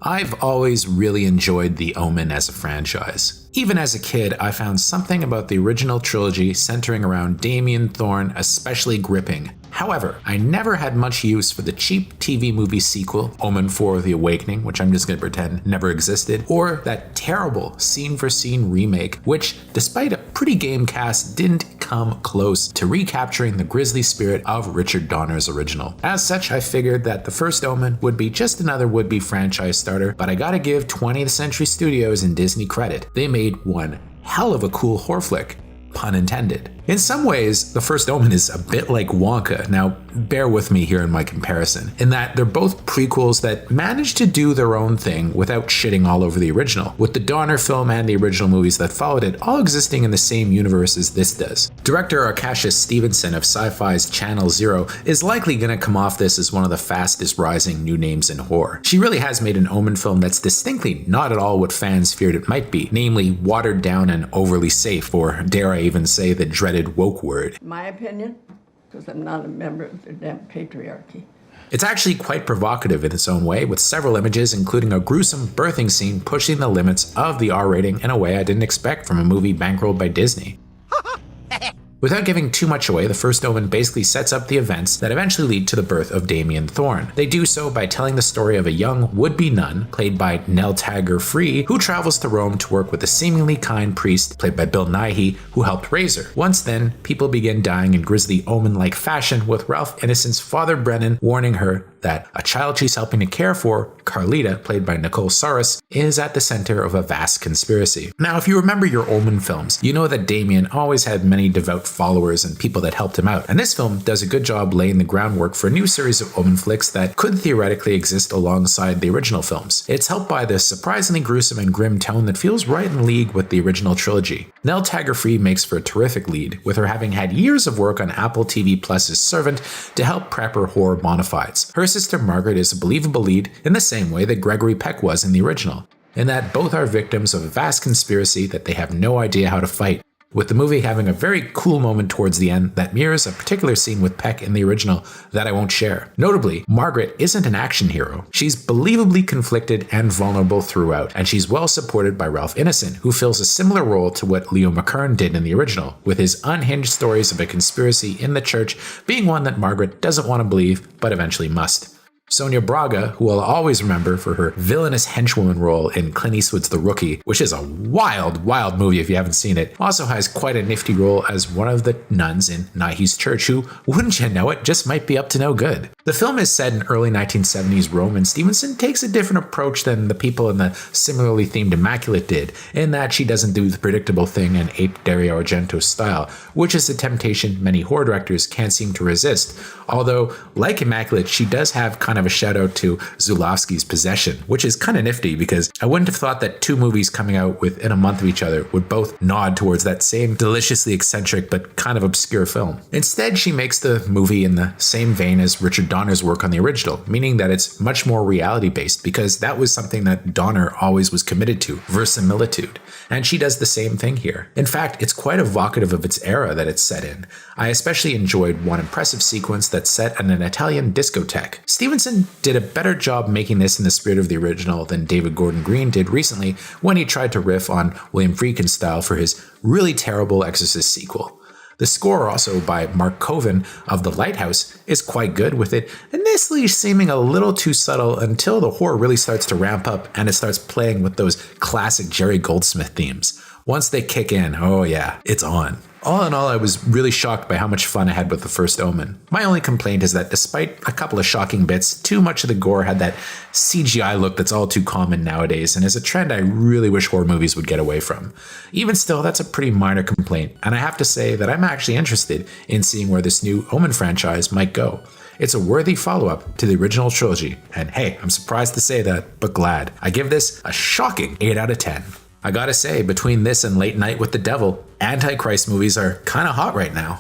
I've always really enjoyed the Omen as a franchise. Even as a kid, I found something about the original trilogy centering around Damien Thorn especially gripping. However, I never had much use for the cheap TV movie sequel, Omen IV: The Awakening, which I'm just going to pretend never existed, or that terrible scene-for-scene remake, which, despite a pretty game cast, didn't come close to recapturing the grisly spirit of Richard Donner's original. As such, I figured that the first Omen would be just another would-be franchise starter, but I gotta give 20th Century Studios and Disney credit. They made one hell of a cool horror flick. Pun intended. In some ways, the first Omen is a bit like Wonka. Now, bear with me here in my comparison, in that they're both prequels that manage to do their own thing without shitting all over the original, with the Donner film and the original movies that followed it all existing in the same universe as this does. Director Akasha Stevenson of Sci-Fi's Channel Zero is likely going to come off this as one of the fastest rising new names in horror. She really has made an Omen film that's distinctly not at all what fans feared it might be, namely watered down and overly safe, or dare I even say the dreaded woke word. My opinion, because I'm not a member of the damn patriarchy. It's actually quite provocative in its own way, with several images including a gruesome birthing scene pushing the limits of the R rating in a way I didn't expect from a movie bankrolled by Disney. Without giving too much away, the first Omen basically sets up the events that eventually lead to the birth of Damien Thorn. They do so by telling the story of a young would-be nun, played by Nell Taggart-Free, who travels to Rome to work with a seemingly kind priest, played by Bill Nighy, who helped raise her. Once then, people begin dying in grisly Omen-like fashion, with Ralph Innocent's Father Brennan warning her that a child she's helping to care for, Carlita, played by Nicole Saras, is at the center of a vast conspiracy. Now, if you remember your Omen films, you know that Damien always had many devout followers and people that helped him out, and this film does a good job laying the groundwork for a new series of Omen flicks that could theoretically exist alongside the original films. It's helped by the surprisingly gruesome and grim tone that feels right in league with the original trilogy. Nell Taggart-Free makes for a terrific lead, with her having had years of work on Apple TV Plus's Servant to help prep her horror bona fides. Her sister Margaret is a believable lead in the same way that Gregory Peck was in the original, in that both are victims of a vast conspiracy that they have no idea how to fight, with the movie having a very cool moment towards the end that mirrors a particular scene with Peck in the original that I won't share. Notably, Margaret isn't an action hero. She's believably conflicted and vulnerable throughout, and she's well supported by Ralph Innocent, who fills a similar role to what Leo McKern did in the original, with his unhinged stories of a conspiracy in the church being one that Margaret doesn't want to believe, but eventually must. Sonia Braga, who I'll always remember for her villainous henchwoman role in Clint Eastwood's The Rookie, which is a wild, wild movie if you haven't seen it, also has quite a nifty role as one of the nuns in Nighy's church who, wouldn't you know it, just might be up to no good. The film is set in early 1970s Rome, and Stevenson takes a different approach than the people in the similarly themed Immaculate did, in that she doesn't do the predictable thing and ape Dario Argento's style, which is a temptation many horror directors can't seem to resist. Although, like Immaculate, she does have kind of a shout out to Zulawski's Possession, which is kind of nifty because I wouldn't have thought that two movies coming out within a month of each other would both nod towards that same deliciously eccentric but kind of obscure film. Instead, she makes the movie in the same vein as Richard Donner's work on the original, meaning that it's much more reality based because that was something that Donner always was committed to, verisimilitude. And she does the same thing here. In fact, it's quite evocative of its era that it's set in. I especially enjoyed one impressive sequence that's set in an Italian discotheque. Stevenson did a better job making this in the spirit of the original than David Gordon Green did recently when he tried to riff on William Friedkin's style for his really terrible Exorcist sequel. The score, also by Mark Coven of The Lighthouse, is quite good, with it initially seeming a little too subtle until the horror really starts to ramp up and it starts playing with those classic Jerry Goldsmith themes. Once they kick in, oh yeah, it's on. All in all, I was really shocked by how much fun I had with the first Omen. My only complaint is that despite a couple of shocking bits, too much of the gore had that CGI look that's all too common nowadays, and is a trend I really wish horror movies would get away from. Even still, that's a pretty minor complaint, and I have to say that I'm actually interested in seeing where this new Omen franchise might go. It's a worthy follow-up to the original trilogy, and hey, I'm surprised to say that, but glad. I give this a shocking 8 out of 10. I gotta say, between this and Late Night with the Devil, Antichrist movies are kinda hot right now.